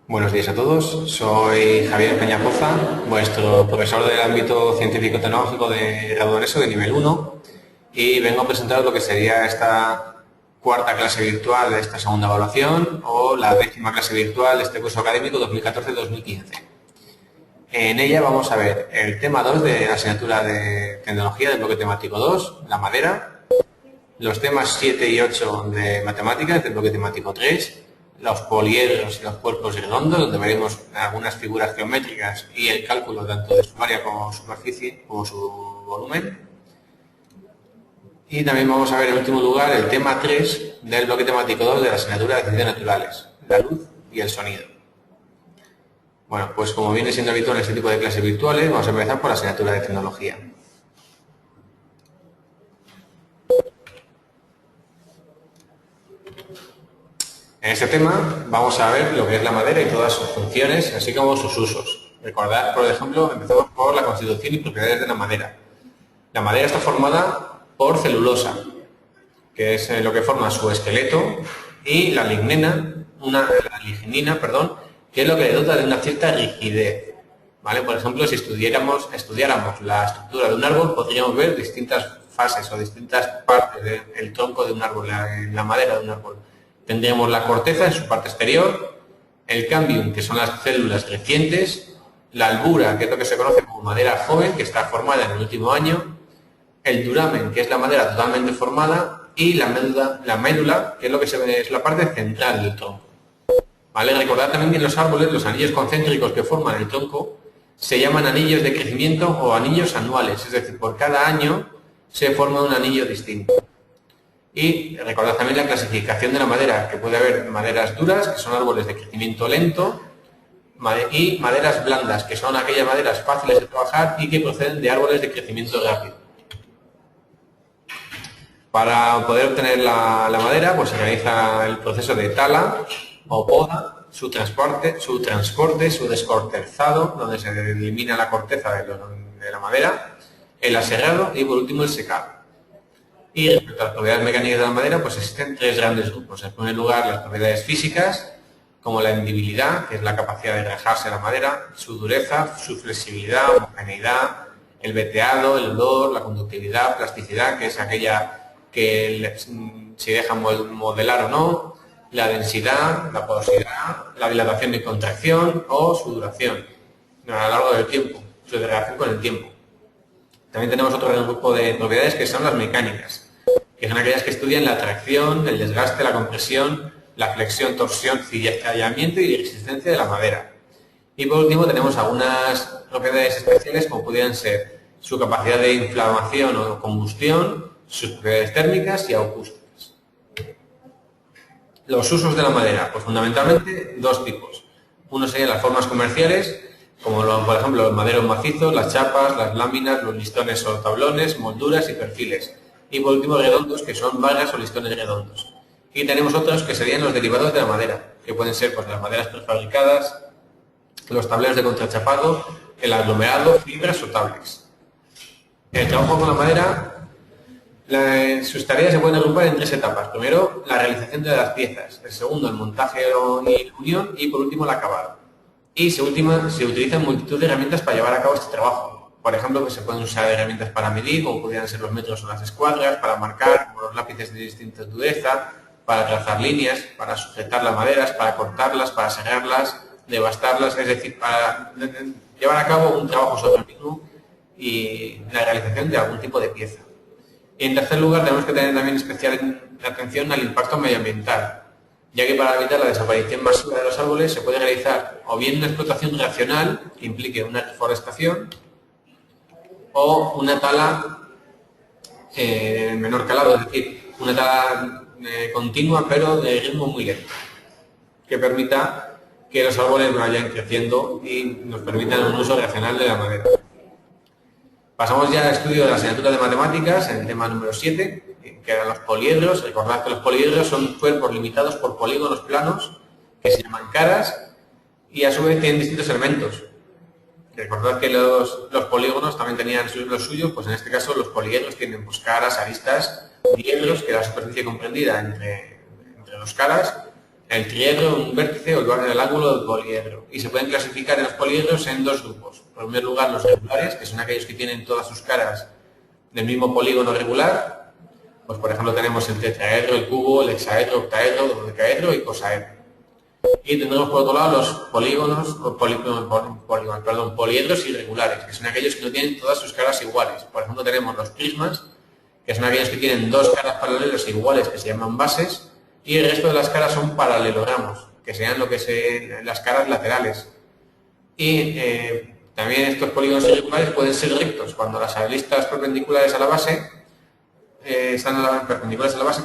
Buenos días a todos, soy Javier Peñapoza, vuestro profesor del ámbito científico-tecnológico de grado en ESO de nivel 1 y vengo a presentaros lo que sería esta cuarta clase virtual de esta segunda evaluación o la décima clase virtual de este curso académico 2014-2015. En ella vamos a ver el tema 2 de la asignatura de tecnología del bloque temático 2, la madera, los temas 7 y 8 de matemáticas del bloque temático 3, los poliedros y los cuerpos redondos, donde veremos algunas figuras geométricas y el cálculo tanto de su área como superficie, como su volumen. Y también vamos a ver en último lugar el tema 3 del bloque temático 2 de la asignatura de ciencias naturales, la luz y el sonido. Bueno, pues como viene siendo habitual en este tipo de clases virtuales, vamos a empezar por la asignatura de tecnología. En este tema vamos a ver lo que es la madera y todas sus funciones, así como sus usos. Recordad, por ejemplo, empezamos por la constitución y propiedades de la madera. La madera está formada por celulosa, que es lo que forma su esqueleto, y la lignina, que es lo que le dota de una cierta rigidez. ¿Vale? Por ejemplo, si estudiáramos la estructura de un árbol, podríamos ver distintas fases o distintas partes del tronco de un árbol, la madera de un árbol. Tendríamos la corteza en su parte exterior, el cambium, que son las células recientes, la albura, que es lo que se conoce como madera joven, que está formada en el último año, el duramen, que es la madera totalmente formada, y la médula, que es lo que se ve, es la parte central del tronco. ¿Vale? Recordad también que en los árboles los anillos concéntricos que forman el tronco se llaman anillos de crecimiento o anillos anuales, es decir, por cada año se forma un anillo distinto. Y recordad también la clasificación de la madera, que puede haber maderas duras, que son árboles de crecimiento lento, y maderas blandas, que son aquellas maderas fáciles de trabajar y que proceden de árboles de crecimiento rápido. Para poder obtener la madera, pues se realiza el proceso de tala o poda, su transporte, su descortezado, donde se elimina la corteza de la madera, el aserrado y por último el secado. Y respecto a las propiedades mecánicas de la madera, pues existen tres grandes grupos. En primer lugar, las propiedades físicas, como la hendibilidad, que es la capacidad de rajarse la madera, su dureza, su flexibilidad, homogeneidad, el veteado, el olor, la conductividad, plasticidad, que es aquella que se deja modelar o no, la densidad, la porosidad, la dilatación y contracción o su duración a lo largo del tiempo, su relación con el tiempo. También tenemos otro grupo de propiedades que son las mecánicas, que son aquellas que estudian la tracción, el desgaste, la compresión, la flexión, torsión, cizallamiento y resistencia de la madera. Y por último tenemos algunas propiedades especiales como pudieran ser su capacidad de inflamación o combustión, sus propiedades térmicas y acústicas. Los usos de la madera, pues fundamentalmente dos tipos. Uno serían las formas comerciales, como por ejemplo los maderos macizos, las chapas, las láminas, los listones o tablones, molduras y perfiles. Y por último redondos, que son barras o listones redondos. Y tenemos otros que serían los derivados de la madera, que pueden ser pues, las maderas prefabricadas, los tableros de contrachapado, el aglomerado, fibras o tablets. El trabajo con la madera, sus tareas se pueden agrupar en tres etapas. Primero, la realización de las piezas. El segundo, el montaje y la unión. Y por último, el acabado. Y se utilizan multitud de herramientas para llevar a cabo este trabajo. Por ejemplo, pues se pueden usar herramientas para medir, como podrían ser los metros o las escuadras, para marcar, como los lápices de distinta dureza, para trazar líneas, para sujetar las maderas, para cortarlas, para serrarlas, devastarlas, es decir, para llevar a cabo un trabajo sobre el mismo y la realización de algún tipo de pieza. Y en tercer lugar, tenemos que tener también especial atención al impacto medioambiental, ya que para evitar la desaparición masiva de los árboles se puede realizar o bien una explotación racional, que implique una reforestación, o una tala en menor calado, es decir, una tala continua pero de ritmo muy lento, que permita que los árboles vayan creciendo y nos permitan un uso racional de la madera. Pasamos ya al estudio de la asignatura de matemáticas, en el tema número 7, que eran los poliedros. Recordad que los poliedros son cuerpos limitados por polígonos planos, que se llaman caras, y a su vez tienen distintos elementos. Recordad que los polígonos también tenían los suyos, pues en este caso los poliedros tienen pues, caras, aristas, diedros, que es la superficie comprendida entre dos caras, el triedro, un vértice o el ángulo del poliedro. Y se pueden clasificar en los poliedros en dos grupos. En primer lugar, los regulares, que son aquellos que tienen todas sus caras del mismo polígono regular. Pues por ejemplo tenemos el tetraedro, el cubo, el hexaedro, octaedro, dodecaedro y cosaedro. Y tendremos por otro lado los poliedros irregulares, que son aquellos que no tienen todas sus caras iguales. Por ejemplo tenemos los prismas, que son aquellos que tienen dos caras paralelas e iguales, que se llaman bases, y el resto de las caras son paralelogramos, que serían las caras laterales. Y también estos polígonos irregulares pueden ser rectos cuando las aristas perpendiculares a la base perpendiculares a la base,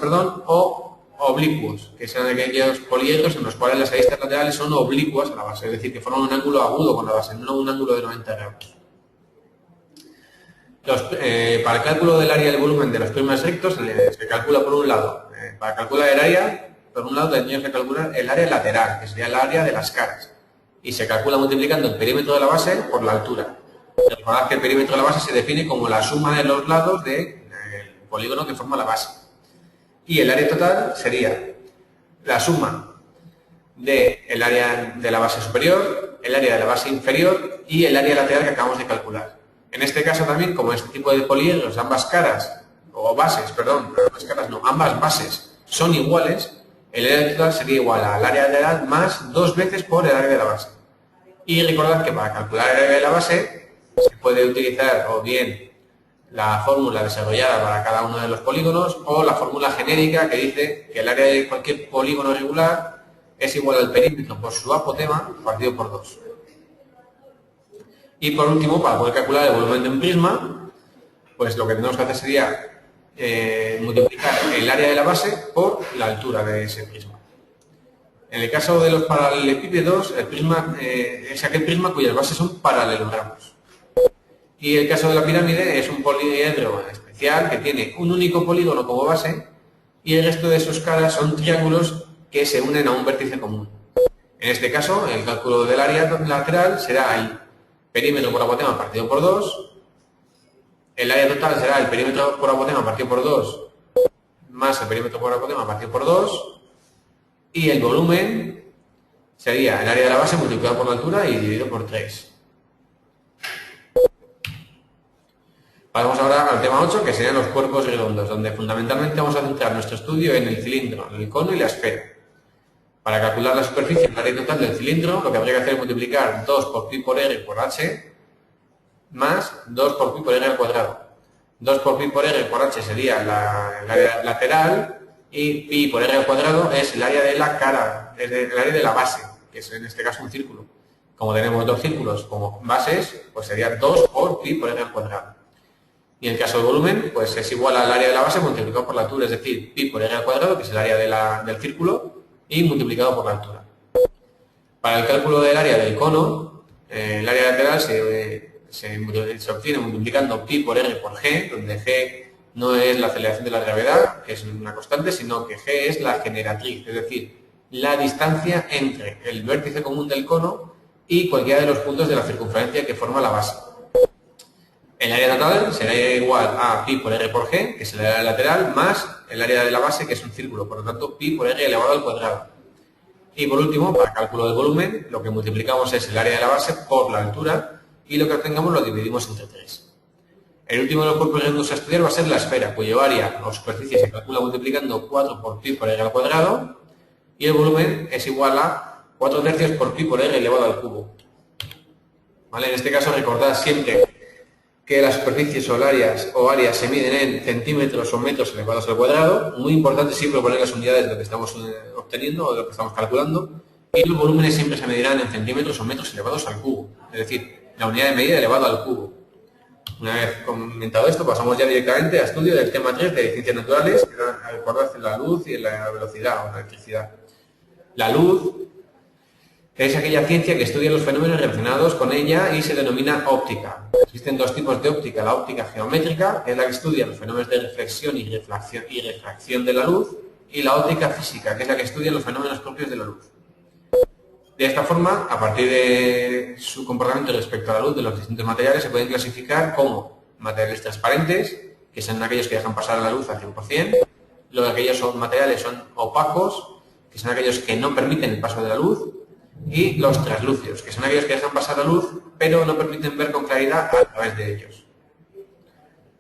o oblicuos, que sean aquellos poliedros en los cuales las aristas laterales son oblicuas a la base, es decir, que forman un ángulo agudo con la base, no un ángulo de 90 grados. Para el cálculo del área del volumen de los prismas rectos se calcula por un lado, para calcular el área, por un lado tendríamos que calcular el área lateral, que sería el área de las caras, y se calcula multiplicando el perímetro de la base por la altura. Recordad que el perímetro de la base se define como la suma de los lados del polígono que forma la base. Y el área total sería la suma del área de la base superior, el área de la base inferior y el área lateral que acabamos de calcular. En este caso también, como este tipo de poliedros, ambas bases son iguales, el área total sería igual al área lateral más 2 veces por el área de la base. Y recordad que para calcular el área de la base se puede utilizar o bien la fórmula desarrollada para cada uno de los polígonos o la fórmula genérica que dice que el área de cualquier polígono regular es igual al perímetro por su apotema partido por 2. Y por último, para poder calcular el volumen de un prisma, pues lo que tenemos que hacer sería multiplicar el área de la base por la altura de ese prisma. En el caso de los paralelepípedos, el prisma es aquel prisma cuyas bases son paralelogramos. Y el caso de la pirámide es un poliedro especial que tiene un único polígono como base y el resto de sus caras son triángulos que se unen a un vértice común. En este caso, el cálculo del área lateral será el perímetro por apotema partido por 2, el área total será el perímetro por apotema partido por 2 más el perímetro por apotema partido por 2 y el volumen sería el área de la base multiplicado por la altura y dividido por 3. Pasamos ahora al tema 8, que serían los cuerpos redondos, donde fundamentalmente vamos a centrar nuestro estudio en el cilindro, en el cono y la esfera. Para calcular la superficie del área total del cilindro, lo que habría que hacer es multiplicar 2 por pi por r por h más 2 por pi por r al cuadrado. 2 por pi por r por h sería el área lateral y pi por r al cuadrado es el área de la cara, es el área de la base, que es en este caso un círculo. Como tenemos dos círculos como bases, pues sería 2 por pi por r al cuadrado. Y en el caso del volumen, pues es igual al área de la base multiplicado por la altura, es decir, pi por r al cuadrado, que es el área del círculo, y multiplicado por la altura. Para el cálculo del área del cono, el área lateral se obtiene multiplicando pi por r por g, donde g no es la aceleración de la gravedad, que es una constante, sino que g es la generatriz, es decir, la distancia entre el vértice común del cono y cualquiera de los puntos de la circunferencia que forma la base. El área total será igual a pi por r por g, que es el área lateral, más el área de la base, que es un círculo, por lo tanto pi por r elevado al cuadrado. Y por último, para cálculo del volumen, lo que multiplicamos es el área de la base por la altura y lo que obtengamos lo dividimos entre 3. El último de los cuerpos redondos a estudiar va a ser la esfera, cuyo área o superficie se calcula multiplicando 4 por pi por r al cuadrado y el volumen es igual a 4 tercios por pi por r elevado al cubo. ¿Vale? En este caso recordad siempre que las superficies o áreas se miden en centímetros o metros elevados al cuadrado. Muy importante siempre poner las unidades de lo que estamos obteniendo o de lo que estamos calculando. Y los volúmenes siempre se medirán en centímetros o metros elevados al cubo. Es decir, la unidad de medida elevado al cubo. Una vez comentado esto, pasamos ya directamente al estudio del tema 3 de ciencias naturales, que era recordar la luz y la velocidad o la electricidad. La luz es aquella ciencia que estudia los fenómenos relacionados con ella y se denomina óptica. Existen dos tipos de óptica, la óptica geométrica, que es la que estudia los fenómenos de reflexión y refracción de la luz, y la óptica física, que es la que estudia los fenómenos propios de la luz. De esta forma, a partir de su comportamiento respecto a la luz de los distintos materiales, se pueden clasificar como materiales transparentes, que son aquellos que dejan pasar la luz al 100%, luego aquellos materiales son opacos, que son aquellos que no permiten el paso de la luz, y los translúcidos, que son aquellos que dejan pasar la luz, pero no permiten ver con claridad a través de ellos.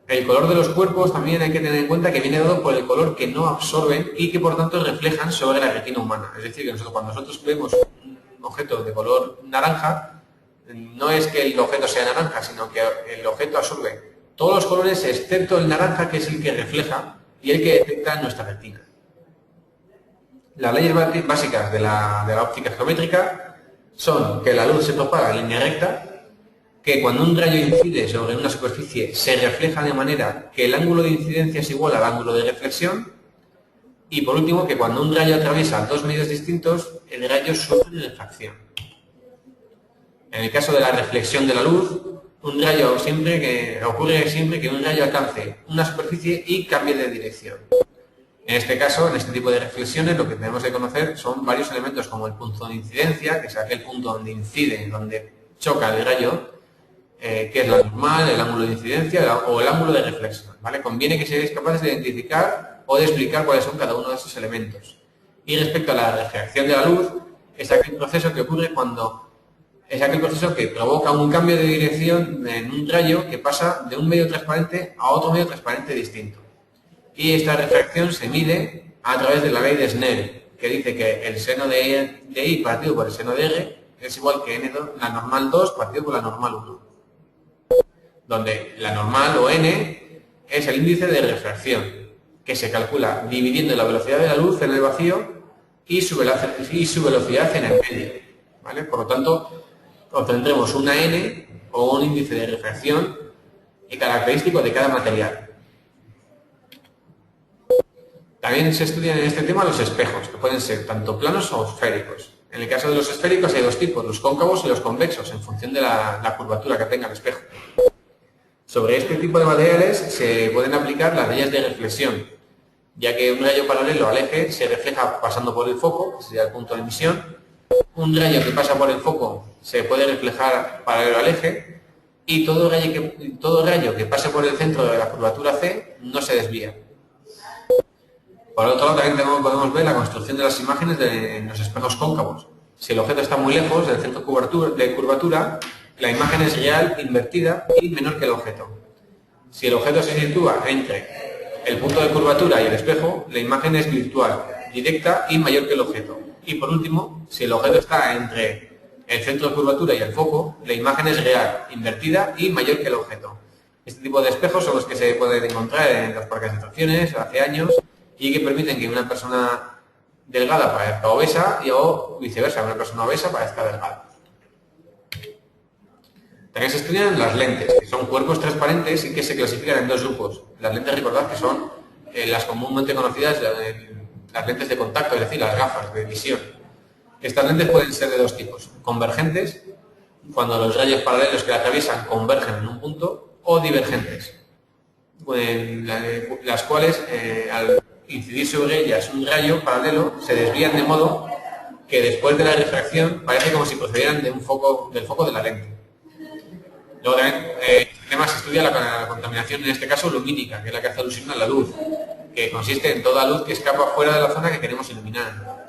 El color de los cuerpos también hay que tener en cuenta que viene dado por el color que no absorben y que por tanto reflejan sobre la retina humana. Es decir, que cuando nosotros vemos un objeto de color naranja, no es que el objeto sea naranja, sino que el objeto absorbe todos los colores excepto el naranja, que es el que refleja y el que detecta en nuestra retina. Las leyes básicas de la óptica geométrica son que la luz se propaga en línea recta, que cuando un rayo incide sobre una superficie se refleja de manera que el ángulo de incidencia es igual al ángulo de reflexión, y por último que cuando un rayo atraviesa dos medios distintos, el rayo sufre refracción. En el caso de la reflexión de la luz, ocurre siempre que un rayo alcance una superficie y cambie de dirección. En este caso, en este tipo de reflexiones, lo que tenemos que conocer son varios elementos como el punto de incidencia, que es aquel punto donde incide, donde choca el rayo, que es la normal, el ángulo de incidencia o el ángulo de reflexión, ¿vale? Conviene que seáis capaces de identificar o de explicar cuáles son cada uno de esos elementos. Y respecto a la refracción de la luz, es aquel proceso que ocurre es aquel proceso que provoca un cambio de dirección en un rayo que pasa de un medio transparente a otro medio transparente distinto. Y esta refracción se mide a través de la ley de Snell, que dice que el seno de I partido por el seno de R es igual que N2, la normal 2 partido por la normal 1. Donde la normal o N es el índice de refracción, que se calcula dividiendo la velocidad de la luz en el vacío y su velocidad en el medio, ¿vale? Por lo tanto, obtendremos una N o un índice de refracción característico de cada material. También se estudian en este tema los espejos, que pueden ser tanto planos o esféricos. En el caso de los esféricos hay dos tipos, los cóncavos y los convexos, en función de la curvatura que tenga el espejo. Sobre este tipo de materiales se pueden aplicar las leyes de reflexión, ya que un rayo paralelo al eje se refleja pasando por el foco, que sería el punto de emisión. Un rayo que pasa por el foco se puede reflejar paralelo al eje, y todo rayo que pase por el centro de la curvatura C no se desvía. Por otro lado, también podemos ver la construcción de las imágenes en los espejos cóncavos. Si el objeto está muy lejos del centro de curvatura, la imagen es real, invertida y menor que el objeto. Si el objeto se sitúa entre el punto de curvatura y el espejo, la imagen es virtual, directa y mayor que el objeto. Y por último, si el objeto está entre el centro de curvatura y el foco, la imagen es real, invertida y mayor que el objeto. Este tipo de espejos son los que se pueden encontrar en los parques de atracciones hace años y que permiten que una persona delgada parezca obesa o viceversa, una persona obesa parezca delgada. También se estudian las lentes, que son cuerpos transparentes y que se clasifican en dos grupos. Las lentes, recordad que son las comúnmente conocidas, las lentes de contacto, es decir, las gafas de visión. Estas lentes pueden ser de dos tipos: convergentes, cuando los rayos paralelos que la atraviesan convergen en un punto, o divergentes, las cuales al incidir sobre ellas un rayo paralelo se desvían de modo que después de la refracción parece como si procedieran del foco de la lente. Luego también además se estudia la contaminación, en este caso lumínica, que es la que hace alusión a la luz, que consiste en toda luz que escapa fuera de la zona que queremos iluminar.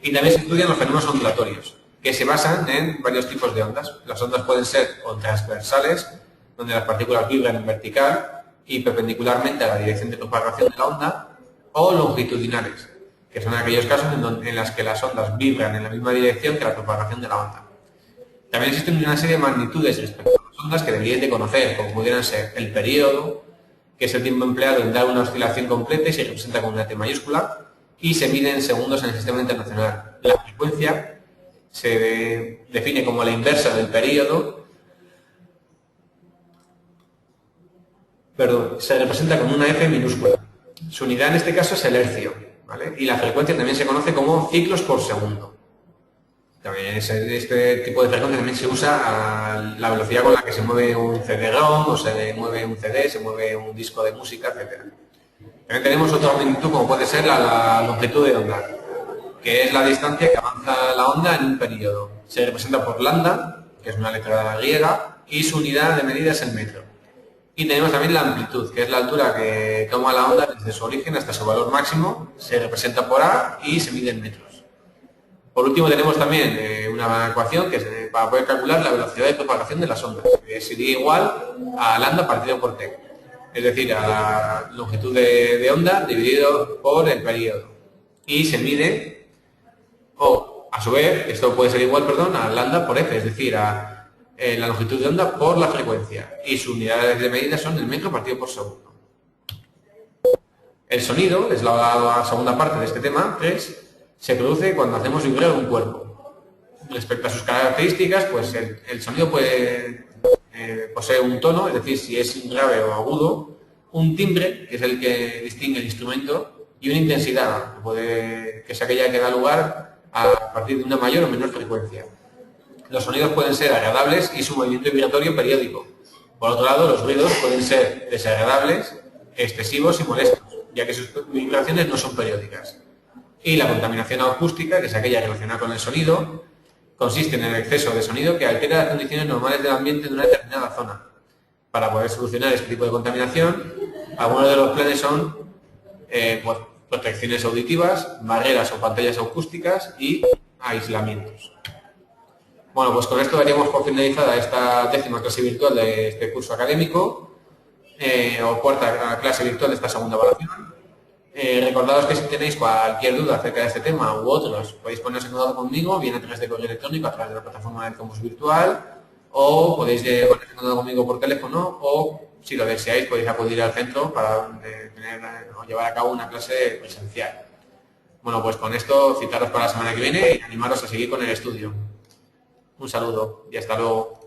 Y también se estudian los fenómenos ondulatorios, que se basan en varios tipos de ondas. Las ondas pueden ser o transversales, donde las partículas vibran en vertical y perpendicularmente a la dirección de propagación de la onda, o longitudinales, que son aquellos casos en los que las ondas vibran en la misma dirección que la propagación de la onda. También existen una serie de magnitudes respecto a las ondas que deberíais de conocer, como pudieran ser el período, que es el tiempo empleado en dar una oscilación completa y se representa con una T mayúscula, y se mide en segundos en el sistema internacional. La frecuencia se define como la inversa del período, se representa con una F minúscula. Su unidad en este caso es el hercio, ¿vale? Y la frecuencia también se conoce como ciclos por segundo. También este tipo de frecuencia también se usa a la velocidad con la que se mueve un CD-ROM, o se mueve un CD, se mueve un disco de música, etc. También tenemos otra magnitud, como puede ser la longitud de onda, que es la distancia que avanza la onda en un periodo. Se representa por lambda, que es una letra griega, y su unidad de medida es el metro. Y tenemos también la amplitud, que es la altura que toma la onda desde su origen hasta su valor máximo, se representa por A y se mide en metros. Por último tenemos también una ecuación que es para poder calcular la velocidad de propagación de las ondas, que sería igual a lambda partido por t, es decir, a la longitud de onda dividido por el periodo. Y se mide, o a su vez, esto puede ser igual, perdón, a lambda por f, es decir, a la longitud de onda por la frecuencia. Y sus unidades de medida son el metro partido por segundo. El sonido, es la segunda parte de este tema, 3, se produce cuando hacemos vibrar un cuerpo. Respecto a sus características, pues el sonido puede poseer un tono, es decir, si es grave o agudo, un timbre, que es el que distingue el instrumento, y una intensidad, que es aquella que da lugar a partir de una mayor o menor frecuencia. Los sonidos pueden ser agradables y su movimiento vibratorio periódico. Por otro lado, los ruidos pueden ser desagradables, excesivos y molestos, ya que sus vibraciones no son periódicas. Y la contaminación acústica, que es aquella relacionada con el sonido, consiste en el exceso de sonido que altera las condiciones normales del ambiente de una determinada zona. Para poder solucionar este tipo de contaminación, algunos de los planes son protecciones auditivas, barreras o pantallas acústicas y aislamientos. Bueno, pues con esto daríamos por finalizada esta 10ª clase virtual de este curso académico, o 4ª clase virtual de esta segunda evaluación. Recordaos que si tenéis cualquier duda acerca de este tema u otros, podéis poneros en contacto conmigo, bien a través de correo electrónico, a través de la plataforma del campus virtual, o podéis poneros en contacto conmigo por teléfono, o si lo deseáis podéis acudir al centro para llevar a cabo una clase presencial. Bueno, pues con esto citaros para la semana que viene y animaros a seguir con el estudio. Un saludo y hasta luego.